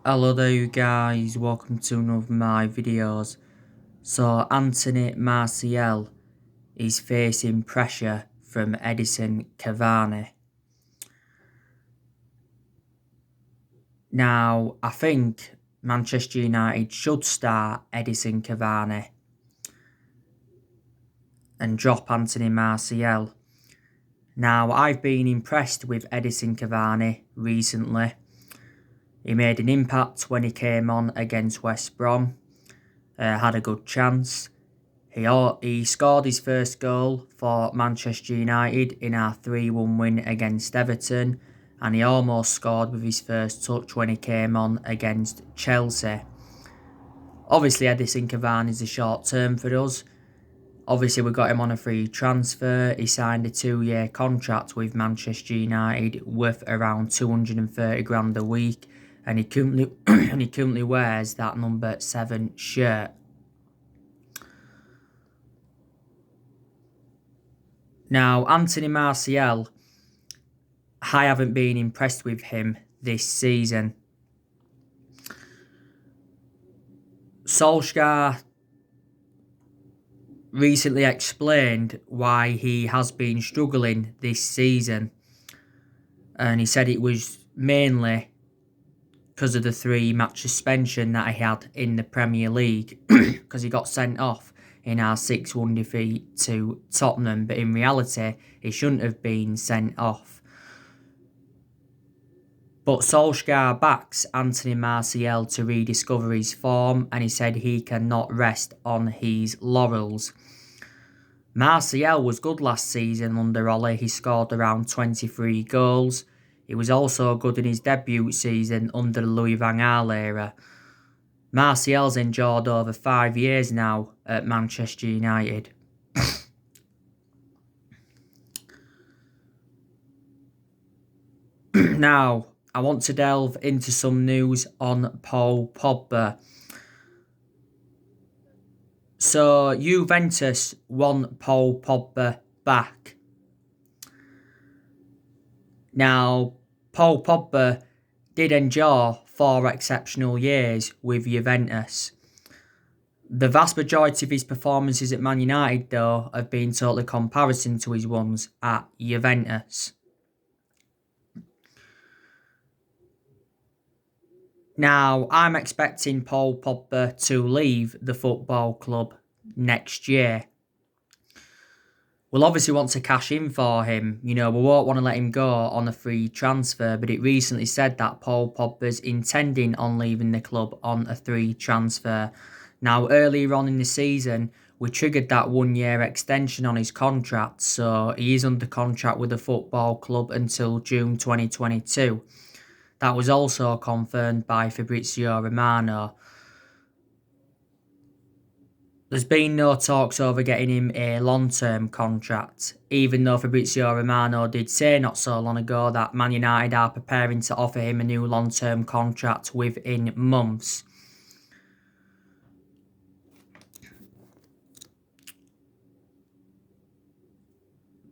Hello there you guys, welcome to one of my videos. So Anthony Martial is facing pressure from Edison Cavani. Now I think Manchester United should start Edison Cavani and drop Anthony Martial. Now I've been impressed with Edison Cavani recently. He made an impact when he came on against West Brom. Had a good chance. He scored his first goal for Manchester United in our 3-1 win against Everton, and he almost scored with his first touch when he came on against Chelsea. Obviously, Edison Cavani is a short term for us. Obviously, we got him on a free transfer. He signed a 2-year contract with Manchester United worth around 230 grand a week, and he currently wears that number 7 shirt. Now, Anthony Martial, I haven't been impressed with him this season. Solskjaer recently explained why he has been struggling this season, and he said it was mainly because of the 3-match suspension that he had in the Premier League because he got sent off in our 6-1 defeat to Tottenham, but in reality he shouldn't have been sent off. But Solskjaer backs Anthony Martial to rediscover his form, and he said he cannot rest on his laurels. Martial was good last season under Ole. He scored around 23 goals. He was also good in his debut season under the Louis van Gaal era. Martial's endured over 5 years now at Manchester United. Now, I want to delve into some news on Paul Pogba. So, Juventus want Paul Pogba back. Now, Paul Pogba did endure 4 exceptional years with Juventus. The vast majority of his performances at Man United, though, have been totally comparison to his ones at Juventus. Now, I'm expecting Paul Pogba to leave the football club next year. We'll obviously want to cash in for him. We won't want to let him go on a free transfer, but it recently said that Paul Pogba's intending on leaving the club on a free transfer. Now, earlier on in the season, we triggered that 1-year extension on his contract, so he is under contract with the football club until June 2022. That was also confirmed by Fabrizio Romano. There's been no talks over getting him a long-term contract, even though Fabrizio Romano did say not so long ago that Man United are preparing to offer him a new long-term contract within months.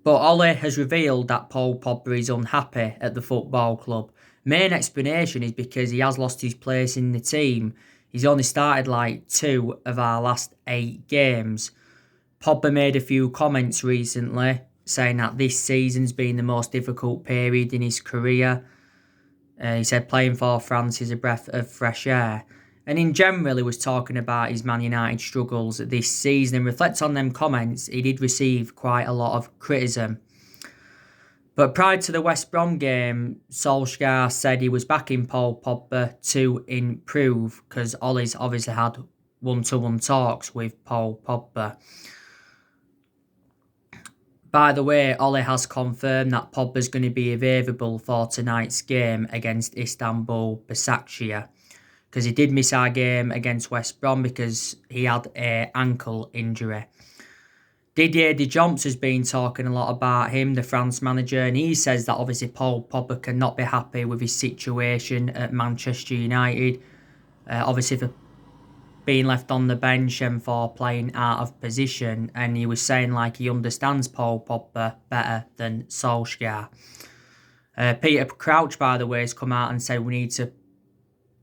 But Ole has revealed that Paul Pogba is unhappy at the football club. Main explanation is because he has lost his place in the team. He's only started like 2 of our last 8 games. Pogba made a few comments recently saying that this season's been the most difficult period in his career. He said playing for France is a breath of fresh air. And in general, he was talking about his Man United struggles this season. And reflect on them comments, he did receive quite a lot of criticism. But prior to the West Brom game, Solskjaer said he was backing Paul Pogba to improve because Ole's obviously had one-to-one talks with Paul Pogba. By the way, Ole has confirmed that Pogba's going to be available for tonight's game against Istanbul Başakşehir, because he did miss our game against West Brom because he had an ankle injury. Didier Deschamps has been talking a lot about him, the France manager, and he says that obviously Paul Pogba cannot be happy with his situation at Manchester United. Obviously for being left on the bench and for playing out of position, and he was saying like he understands Paul Pogba better than Solskjaer. Peter Crouch, by the way, has come out and said we need to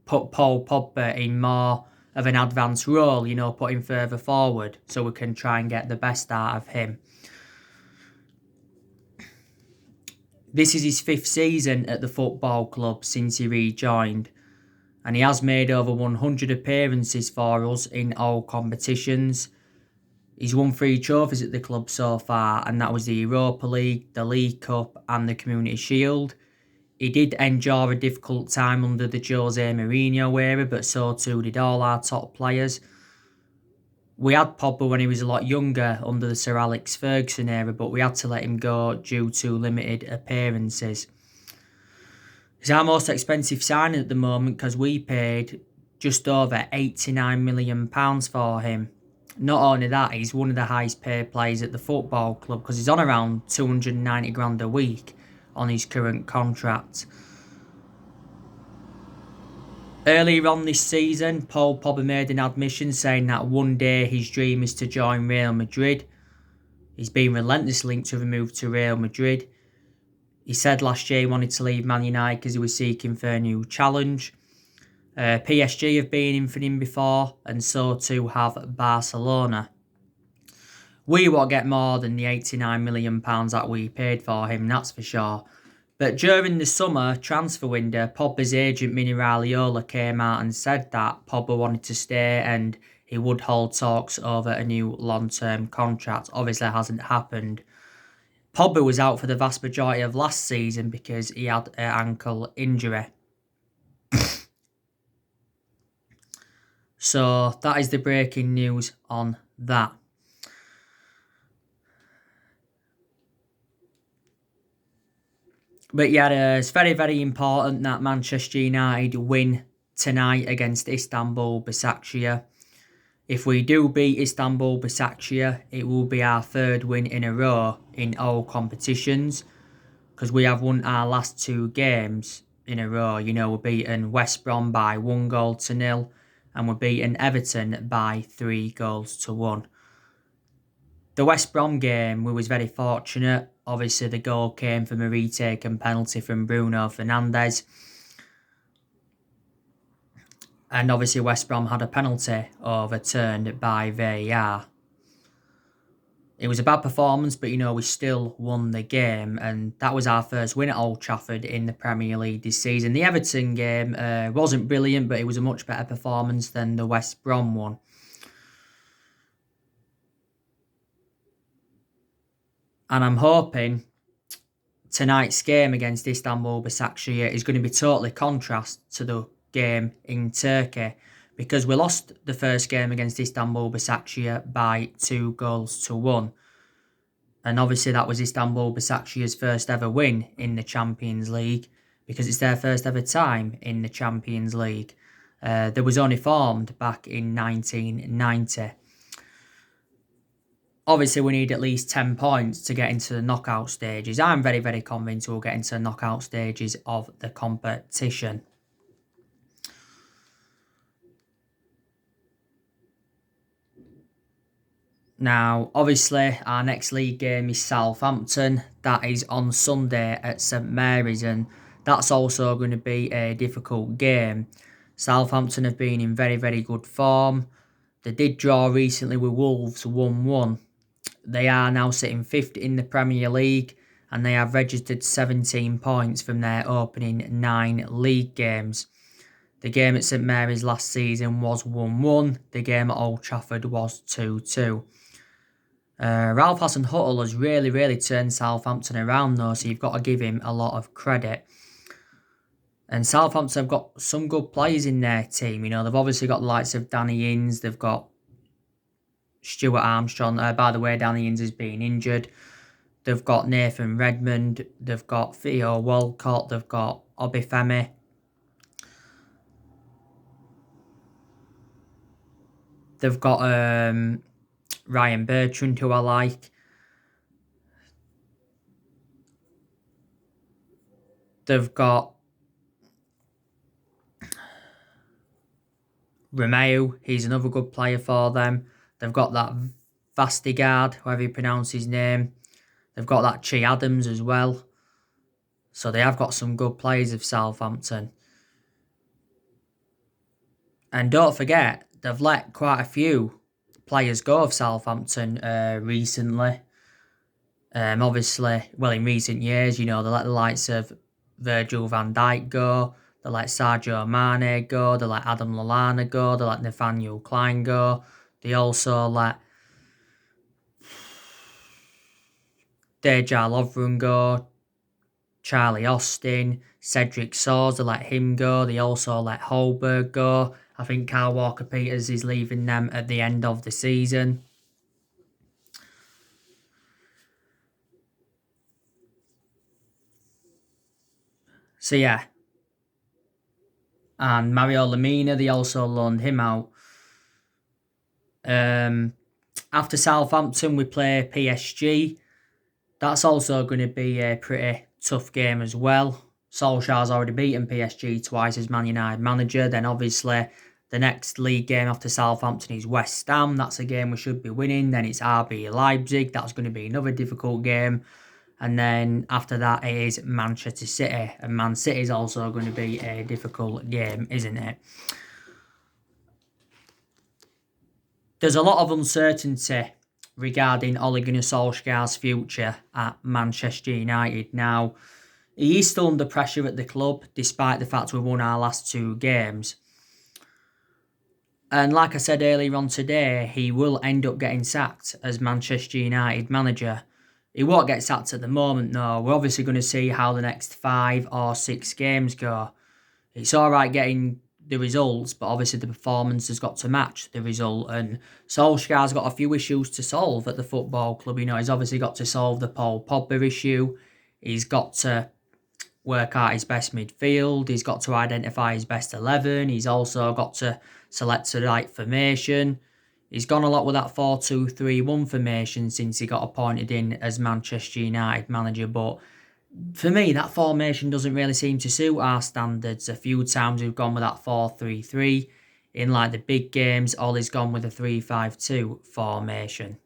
put Paul Pogba in more of an advanced role, put him further forward so we can try and get the best out of him. This is his 5th season at the football club since he rejoined, and he has made over 100 appearances for us in all competitions. He's won 3 trophies at the club so far, and that was the Europa League, the League Cup and the Community Shield. He did endure a difficult time under the Jose Mourinho era, but so too did all our top players. We had Pogba when he was a lot younger under the Sir Alex Ferguson era, but we had to let him go due to limited appearances. He's our most expensive signing at the moment because we paid just over £89 million for him. Not only that, he's one of the highest paid players at the football club because he's on around 290 grand a week on his current contract. Earlier on this season, Paul Pogba made an admission saying that one day his dream is to join Real Madrid. He's been relentlessly linked with a move to Real Madrid. He said last year he wanted to leave Man United because he was seeking for a new challenge. PSG have been in for him before, and so too have Barcelona. We will get more than the £89 million that we paid for him, that's for sure. But during the summer transfer window, Pogba's agent Mini Raiola came out and said that Pogba wanted to stay and he would hold talks over a new long-term contract. Obviously, it hasn't happened. Pogba was out for the vast majority of last season because he had an ankle injury. So that is the breaking news on that. But yeah, it's very, very important that Manchester United win tonight against Istanbul Başakşehir. If we do beat Istanbul Başakşehir, it will be our 3rd win in a row in all competitions because we have won our last 2 games in a row. We're beaten West Brom by 1-0 and we're beaten Everton by 3-1. The West Brom game, we was very fortunate. Obviously, the goal came from a retaken penalty from Bruno Fernandes. And obviously, West Brom had a penalty overturned by VAR. It was a bad performance, but we still won the game. And that was our first win at Old Trafford in the Premier League this season. The Everton game wasn't brilliant, but it was a much better performance than the West Brom one. And I'm hoping tonight's game against Istanbul Başakşehir is going to be totally contrast to the game in Turkey because we lost the first game against Istanbul Başakşehir by 2-1. And obviously that was Istanbul Başakşehir's first ever win in the Champions League because it's their first ever time in the Champions League. They was only formed back in 1990. Obviously, we need at least 10 points to get into the knockout stages. I'm very, very convinced we'll get into the knockout stages of the competition. Now, obviously, our next league game is Southampton. That is on Sunday at St Mary's, and that's also going to be a difficult game. Southampton have been in very, very good form. They did draw recently with Wolves 1-1. They are now sitting 5th in the Premier League and they have registered 17 points from their opening 9 league games. The game at St Mary's last season was 1-1. The game at Old Trafford was 2-2. Ralph Hasenhüttl has really turned Southampton around though, so you've got to give him a lot of credit. And Southampton have got some good players in their team. They've obviously got the likes of Danny Ings, they've got Stuart Armstrong. By the way, Danny Ings has been injured. They've got Nathan Redmond. They've got Theo Walcott. They've got Obafemi. They've got Ryan Bertrand, who I like. They've got Romeo. He's another good player for them. They've got that Vastigard, however you pronounce his name. They've got that Che Adams as well. So they have got some good players of Southampton. And don't forget, they've let quite a few players go of Southampton recently. Obviously, well, in recent years, they let the likes of Virgil van Dijk go, they let Sadio Mane go, they let Adam Lallana go, they let Nathaniel Klein go. They also let Dejan Lovren go, Charlie Austin, Cedric Soares, they let him go. They also let Holberg go. I think Kyle Walker-Peters is leaving them at the end of the season. So yeah, and Mario Lemina, they also loaned him out. After Southampton, we play PSG. That's also going to be a pretty tough game as well. Solskjaer's already beaten PSG twice as Man United manager. Then obviously the next league game after Southampton is West Ham. That's a game we should be winning. Then it's RB Leipzig. That's going to be another difficult game. And then after that it is Manchester City. And Man City is also going to be a difficult game, isn't it? There's a lot of uncertainty regarding Ole Gunnar Solskjaer's future at Manchester United. Now, he is still under pressure at the club, despite the fact we won our last 2 games. And like I said earlier on today, he will end up getting sacked as Manchester United manager. He won't get sacked at the moment, though. We're obviously going to see how the next 5 or 6 games go. It's alright getting the results, but obviously the performance has got to match the result. And Solskjaer's got a few issues to solve at the football club. He's obviously got to solve the Paul Pogba issue. He's got to work out his best midfield. He's got to identify his best 11. He's also got to select the right formation. He's gone a lot with that 4-2-3-1 formation since he got appointed in as Manchester United manager, but for me, that formation doesn't really seem to suit our standards. A few times we've gone with that 4-3-3. In like the big games, Ollie's gone with a 3-5-2 formation.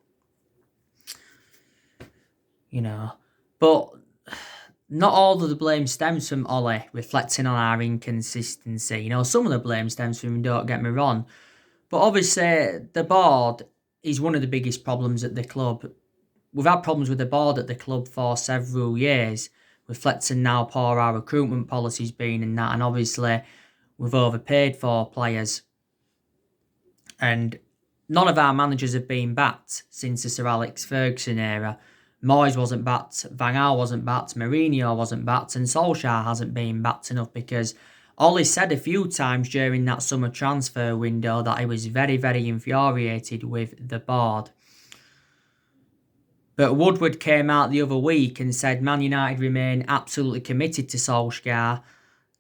But not all of the blame stems from Ollie reflecting on our inconsistency. Some of the blame stems from him, don't get me wrong. But obviously, the board is one of the biggest problems at the club. We've had problems with the board at the club for several years, reflecting now poor our recruitment policy's been and that, and obviously we've overpaid for players. And none of our managers have been backed since the Sir Alex Ferguson era. Moyes wasn't backed, Van Gaal wasn't backed, Mourinho wasn't backed, and Solskjaer hasn't been backed enough because Ollie said a few times during that summer transfer window that he was very, very infuriated with the board. But Woodward came out the other week and said Man United remain absolutely committed to Solskjaer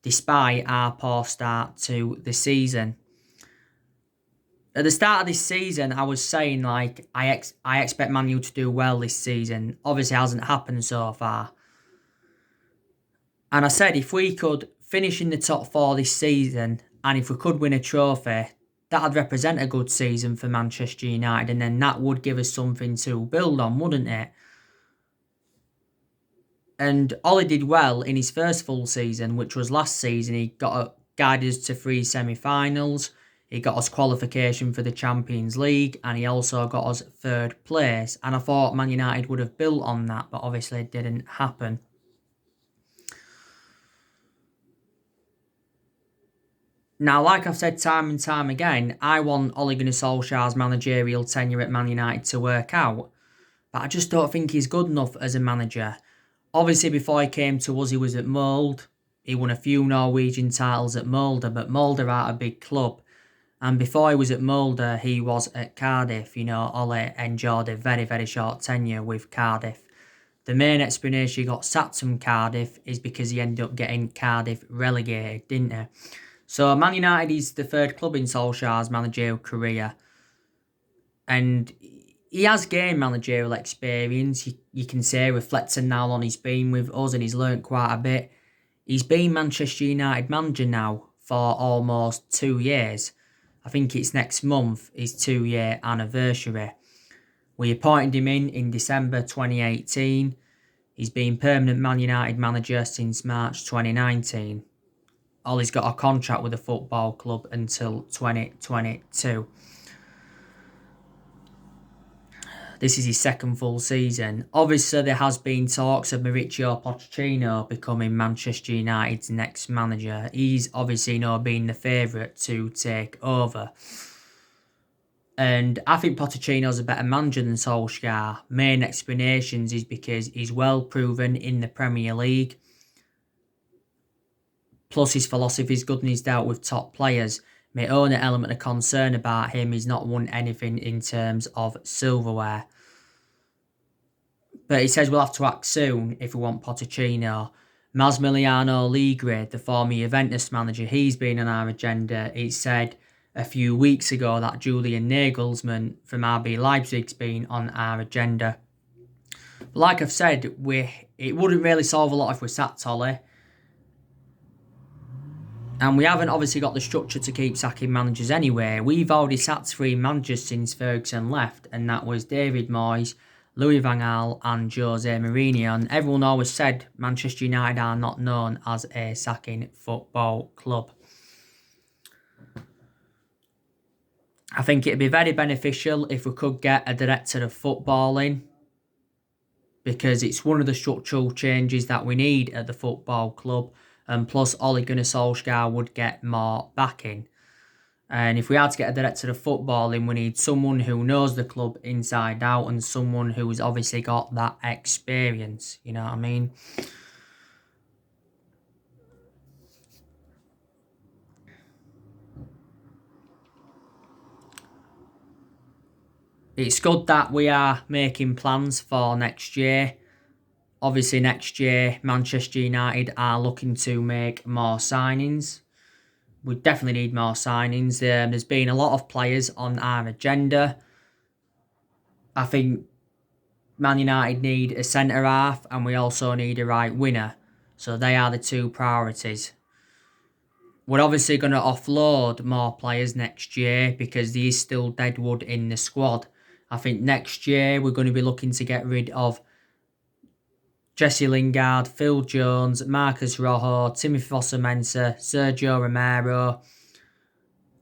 despite our poor start to the season. At the start of this season, I was saying I expect Man U to do well this season. Obviously, it hasn't happened so far. And I said if we could finish in the top 4 this season and if we could win a trophy, that'd represent a good season for Manchester United, and then that would give us something to build on, wouldn't it? And Ollie did well in his first full season, which was last season. He guided us to 3 semi-finals. He got us qualification for the Champions League, and he also got us 3rd place. And I thought Man United would have built on that, but obviously it didn't happen. Now, like I've said time and time again, I want Ole Gunnar Solskjaer's managerial tenure at Man United to work out, but I just don't think he's good enough as a manager. Obviously, before he came to us, he was at Molde. He won a few Norwegian titles at Molde, but Molde are a big club. And before he was at Molde, he was at Cardiff. Ole enjoyed a very, very short tenure with Cardiff. The main explanation he got sacked from Cardiff is because he ended up getting Cardiff relegated, didn't he? So Man United is the 3rd club in Solskjaer's managerial career. And he has gained managerial experience, you can say, reflecting now on he's been with us and he's learnt quite a bit. He's been Manchester United manager now for almost 2 years. I think it's next month, his 2-year anniversary. We appointed him in December 2018. He's been permanent Man United manager since March 2019. Ollie's got a contract with the football club until 2022. This is his second full season. Obviously, there has been talks of Mauricio Pochettino becoming Manchester United's next manager. He's obviously been the favourite to take over. And I think Pochettino's a better manager than Solskjaer. Main explanations is because he's well proven in the Premier League. Plus his philosophy is good and he's dealt with top players. My only element of concern about him is not won anything in terms of silverware. But he says we'll have to act soon if we want Pochettino. Massimiliano Allegri, the former Juventus manager, he's been on our agenda. He said a few weeks ago that Julian Nagelsmann from RB Leipzig's been on our agenda. But like I've said, it wouldn't really solve a lot if we sacked Ollie. And we haven't obviously got the structure to keep sacking managers anyway. We've already sacked 3 managers since Ferguson left, and that was David Moyes, Louis van Gaal and Jose Mourinho. And everyone always said Manchester United are not known as a sacking football club. I think it'd be very beneficial if we could get a director of footballing, because it's one of the structural changes that we need at the football club. And plus, Ole Gunnar Solskjaer would get more backing. And if we had to get a director of footballing, we need someone who knows the club inside out and someone who's obviously got that experience. You know what I mean? It's good that we are making plans for next year. Obviously, next year, Manchester United are looking to make more signings. We definitely need more signings. There's been a lot of players on our agenda. I think Man United need a centre-half and we also need a right winger. So they are the 2 priorities. We're obviously going to offload more players next year because there is still deadwood in the squad. I think next year we're going to be looking to get rid of Jesse Lingard, Phil Jones, Marcus Rojo, Timothy Fosu-Mensah, Sergio Romero.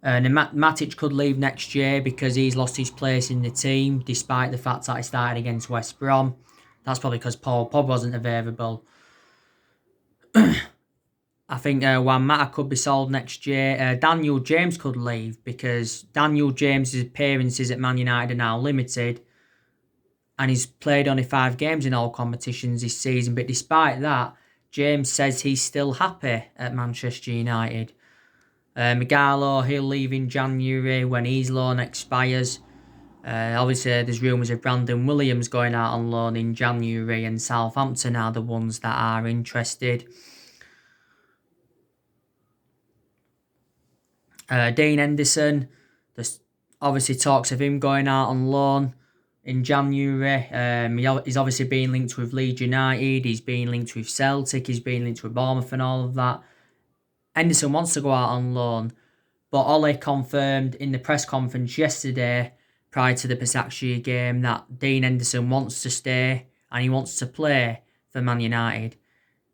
And Matic could leave next year because he's lost his place in the team, despite the fact that he started against West Brom. That's probably because Paul Pogba wasn't available. I think Juan Mata could be sold next year. Daniel James could leave because Daniel James's appearances at Man United are now limited. And he's played only 5 games in all competitions this season. But despite that, James says he's still happy at Manchester United. Migalo, he'll leave in January when his loan expires. Obviously, there's rumours of Brandon Williams going out on loan in January, and Southampton are the ones that are interested. Dean Henderson, there's obviously talks of him going out on loan in January. He's obviously been linked with Leeds United, he's been linked with Celtic, he's been linked with Bournemouth and all of that. Henderson wants to go out on loan, but Ole confirmed in the press conference yesterday, prior to the Besiktas game, that Dean Henderson wants to stay and he wants to play for Man United.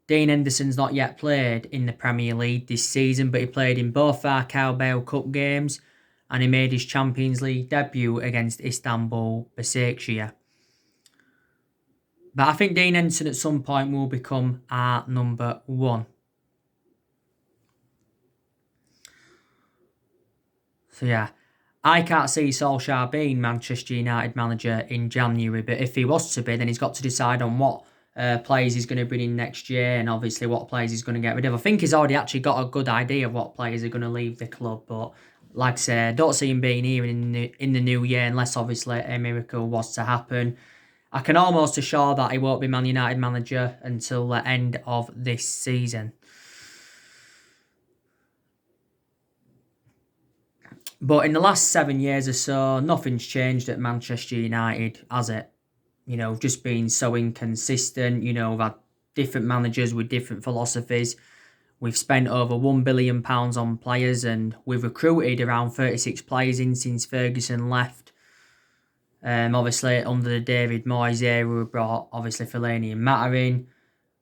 Dean Henderson's not yet played in the Premier League this season, but he played in both our Carabao Cup games and he made his Champions League debut against Istanbul Besiktas. But I think Dean Henderson at some point will become our number 1. So yeah, I can't see Solskjaer being Manchester United manager in January, but if he was to be, then he's got to decide on what players he's going to bring in next year and obviously what players he's going to get rid of. I think he's already actually got a good idea of what players are going to leave the club, but like I say, I don't see him being here in the new year unless obviously a miracle was to happen. I can almost assure that he won't be Man United manager until the end of this season. But in the last 7 years or so, nothing's changed at Manchester United, has it? You know, we've just been so inconsistent. You know, we've had different managers with different philosophies. We've spent over £1 billion on players and we've recruited around 36 players in since Ferguson left. Obviously, under the David Moyes era, we brought obviously Fellaini and Mata in.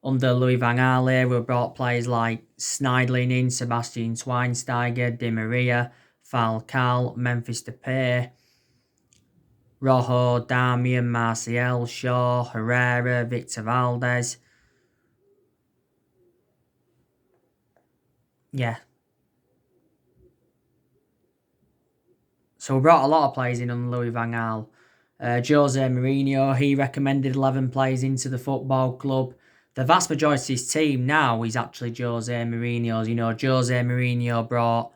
Under Louis van Gaal, we brought players like Schneidlin in, Sebastian Schweinsteiger, Di Maria, Falcao, Memphis Depay, Rojo, Darmian, Martial, Shaw, Herrera, Victor Valdez. Yeah. So we brought a lot of players in under Louis van Gaal. Jose Mourinho, he recommended 11 players into the football club. The vast majority of his team now is actually Jose Mourinho's. You know, Jose Mourinho brought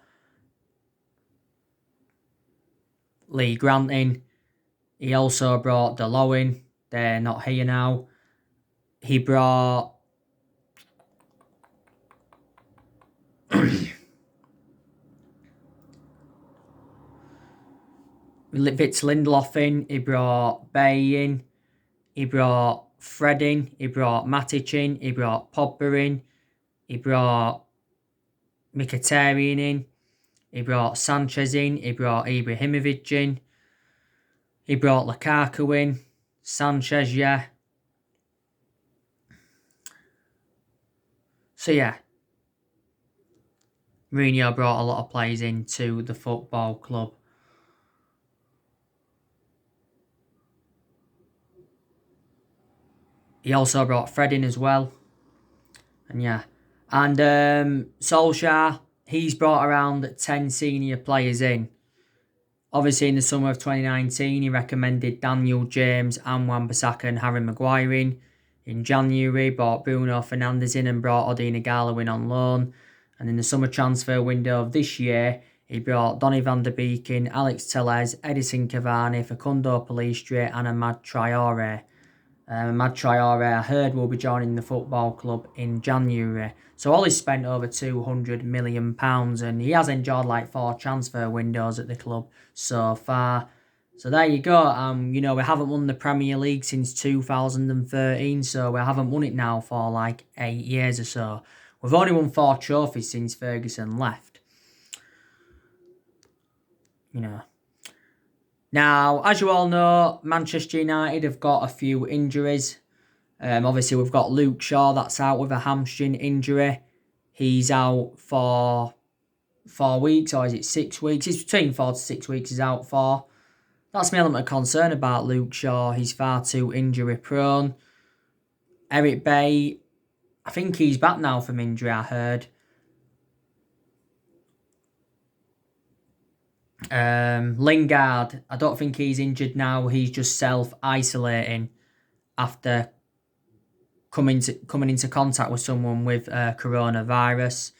Lee Grant in. He also brought Delo in. They're not here now. He brought Victor Lindelof in. He brought Bay in. He brought Fred in. He brought Matic in. He brought Pogba in. He brought Mkhitaryan in. He brought Sanchez in. He brought Ibrahimovic in. He brought Lukaku in. Sanchez, yeah. So, yeah. Mourinho brought a lot of players into the football club. He also brought Fred in as well. And, yeah. And Solskjaer, he's brought around 10 senior players in. Obviously, in the summer of 2019, he recommended Daniel James, Wan-Bissaka and Harry Maguire in. In January, brought Bruno Fernandes in and brought Odin Igalo in on loan. And in the summer transfer window of this year, he brought Donny van der Beek in, Alex Telles, Edison Cavani, Facundo Pellistri and Amad Traore. Amad Traore, I heard, will be joining the football club in January. So Ollie's spent over £200 million and he has enjoyed like 4 transfer windows at the club so far. So there you go. You know, we haven't won the Premier League since 2013, so we haven't won it now for like 8 years or so. We've only won 4 trophies since Ferguson left. You know. Now, as you all know, Manchester United have got a few injuries. Obviously, we've got Luke Shaw that's out with a hamstring injury. He's out for 4 weeks, or is it 6 weeks? It's between 4 to 6 weeks he's out for. That's my element of concern about Luke Shaw. He's far too injury prone. Eric Bay, I think he's back now from injury, I heard. Lingard, I don't think he's injured now. He's just self-isolating after coming into contact with someone with coronavirus.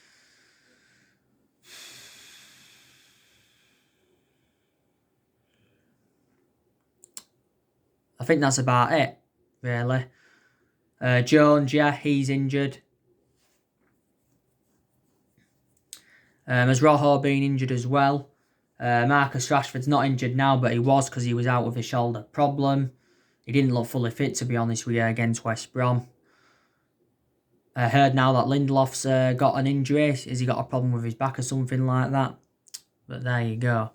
I think that's about it, really. Jones, yeah, he's injured. Has Rojo been injured as well? Marcus Rashford's not injured now, but he was because he was out with a shoulder problem. He didn't look fully fit, to be honest with you, against West Brom. I heard now that Lindelof's got an injury. Has he got a problem with his back or something like that? But there you go.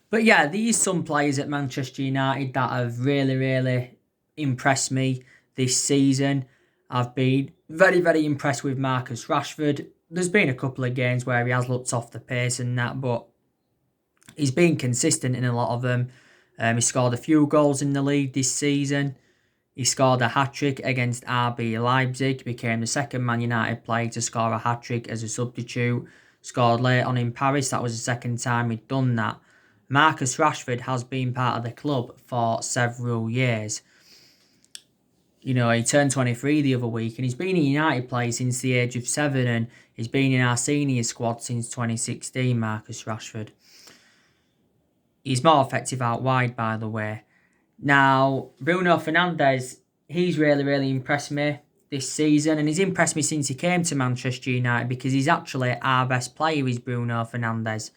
But yeah, these some players at Manchester United that have really, really impressed me this season. I've been very, very impressed with Marcus Rashford. There's been a couple of games where he has looked off the pace and that, but he's been consistent in a lot of them. He scored a few goals in the league this season. He scored a hat-trick against RB Leipzig, became the second Man United player to score a hat-trick as a substitute. Scored late on in Paris, that was the second time he'd done that. Marcus Rashford has been part of the club for several years. You know, he turned 23 the other week and he's been a United player since the age of 7 and he's been in our senior squad since 2016, Marcus Rashford. He's more effective out wide, by the way. Now, Bruno Fernandes, he's really, really impressed me this season and he's impressed me since he came to Manchester United because he's actually our best player, is Bruno Fernandes.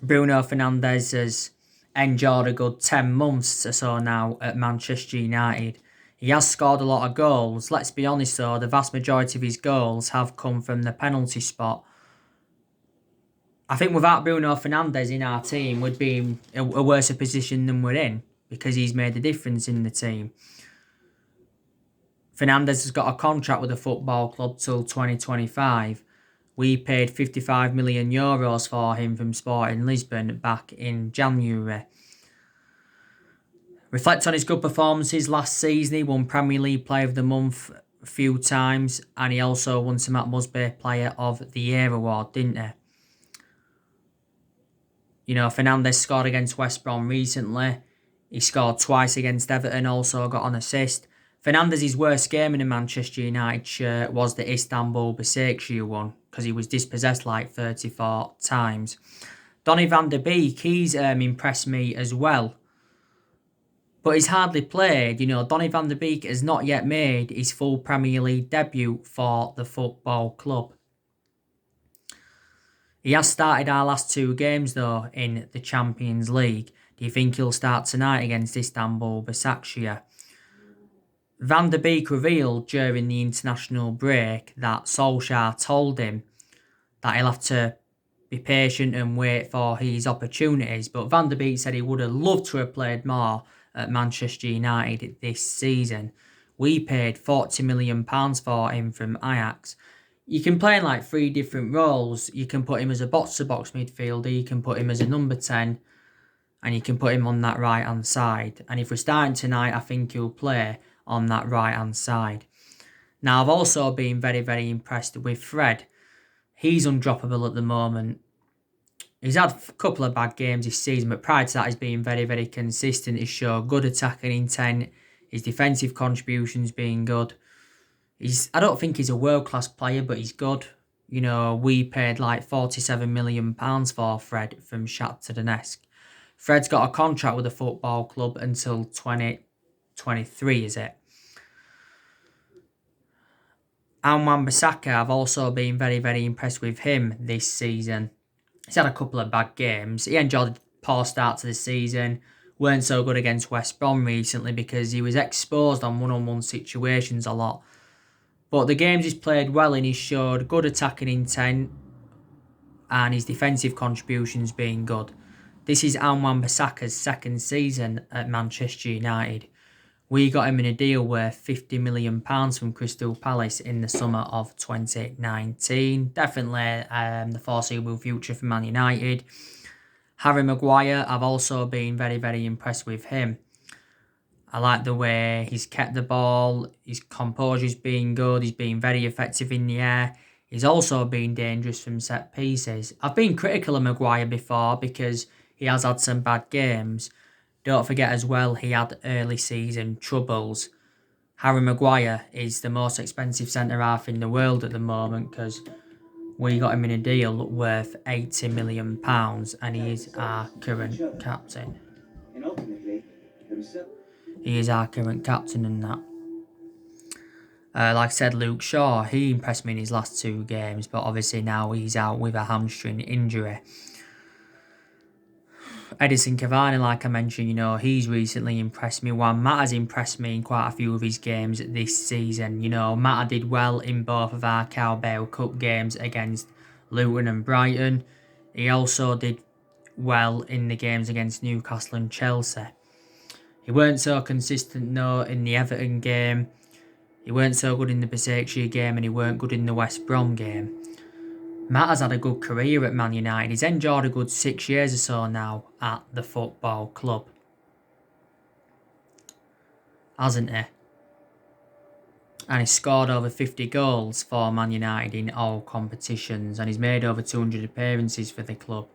Bruno Fernandes has enjoyed a good 10 months or so now at Manchester United. He has scored a lot of goals. Let's be honest though, the vast majority of his goals have come from the penalty spot. I think without Bruno Fernandes in our team, we'd be in a worse position than we're in because he's made a difference in the team. Fernandes has got a contract with the football club till 2025. We paid €55 million for him from Sporting Lisbon back in January. Reflect on his good performances last season. He won Premier League Player of the Month a few times, and he also won the Matt Busby Player of the Year award, didn't he? You know, Fernandes scored against West Brom recently. He scored twice against Everton, also got an assist. Fernandes' worst game in a Manchester United shirt was the Istanbul Başakşehir one, because he was dispossessed like 34 times. Donny van der Beek, he's impressed me as well. But he's hardly played. You know, Donny van der Beek has not yet made his full Premier League debut for the football club. He has started our last 2 games though in the Champions League. Do you think he'll start tonight against Istanbul Başakşehir? Van der Beek revealed during the international break that Solskjaer told him that he'll have to be patient and wait for his opportunities. But Van der Beek said he would have loved to have played more at Manchester United this season. We paid £40 million for him from Ajax. You can play in like 3 different roles. You can put him as a box-to-box midfielder, you can put him as a number 10, and you can put him on that right-hand side. And if we're starting tonight, I think he'll play on that right-hand side. Now, I've also been very, very impressed with Fred. He's undroppable at the moment. He's had a couple of bad games this season, but prior to that, he's been very, very consistent. He's shown good attacking intent. His defensive contributions being good. I don't think he's a world-class player, but he's good. You know, we paid like £47 million for Fred from Shakhtar Donetsk. Fred's got a contract with the football club until 2023, is it? Wan-Bissaka, I've also been very, very impressed with him this season. He's had a couple of bad games. He enjoyed a poor start to the season. Weren't so good against West Brom recently because he was exposed on one-on-one situations a lot. But the games he's played well in, he's showed good attacking intent and his defensive contributions being good. This is Wan-Bissaka's second season at Manchester United. We got him in a deal worth £50 million from Crystal Palace in the summer of 2019. Definitely the foreseeable future for Man United. Harry Maguire, I've also been very, very impressed with him. I like the way he's kept the ball, his composure's been good, he's been very effective in the air. He's also been dangerous from set pieces. I've been critical of Maguire before because he has had some bad games. Don't forget as well, he had early season troubles. Harry Maguire is the most expensive centre-half in the world at the moment because we got him in a deal worth £80 million and he is our current captain. He is our current captain and that. Like I said, Luke Shaw, he impressed me in his last 2 games, but obviously now he's out with a hamstring injury. Edison Cavani, like I mentioned, you know, he's recently impressed me. Juan Mata's impressed me in quite a few of his games this season. You know, Mata did well in both of our Carabao Cup games against Luton and Brighton. He also did well in the games against Newcastle and Chelsea. He weren't so consistent though in the Everton game. He weren't so good in the Başakşehir game and he weren't good in the West Brom game. Mata's had a good career at Man United. He's enjoyed a good 6 years or so now at the football club. Hasn't he? And he's scored over 50 goals for Man United in all competitions and he's made over 200 appearances for the club.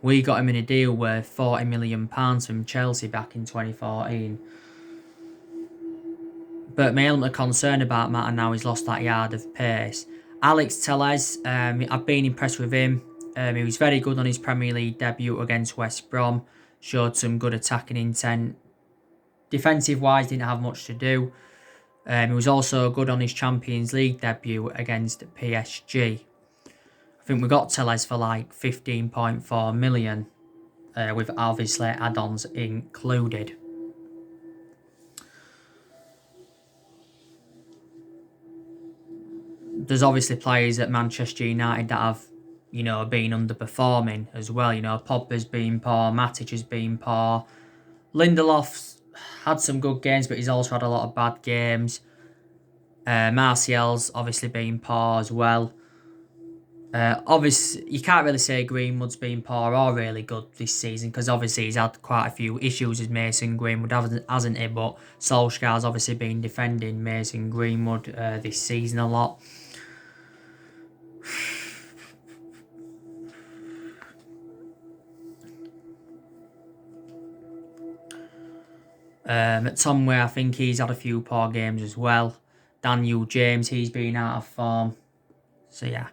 We got him in a deal worth £40 million from Chelsea back in 2014. But my element of concern about Mata now, he's lost that yard of pace. Alex Telles, I've been impressed with him. He was very good on his Premier League debut against West Brom. Showed some good attacking intent. Defensive-wise, didn't have much to do. He was also good on his Champions League debut against PSG. I think we got Telles for like 15.4 million, with obviously add-ons included. There's obviously players at Manchester United that have, you know, been underperforming as well. You know, Pogba's been poor, Matic has been poor. Lindelof's had some good games, but he's also had a lot of bad games. Martial's obviously been poor as well. Obviously, you can't really say Greenwood's been poor or really good this season because obviously he's had quite a few issues with Mason Greenwood, hasn't he? But Solskjaer's obviously been defending Mason Greenwood this season a lot. Tom Way, I think he's had a few poor games as well. Daniel James, he's been out of form. So yeah.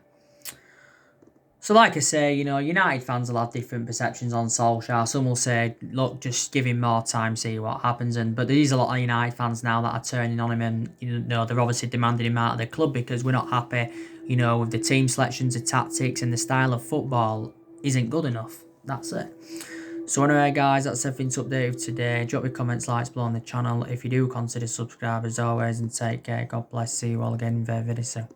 So like I say, United fans will have different perceptions on Solskjaer. Some will say, look, just give him more time, see what happens. But there is a lot of United fans now that are turning on him, and they're obviously demanding him out of the club because we're not happy, with the team selections, the tactics, and the style of football isn't good enough. That's it. So anyway, guys, that's everything to update with today. Drop your comments, likes below on the channel. If you do, consider subscribe as always, and take care. God bless. See you all again very, very soon.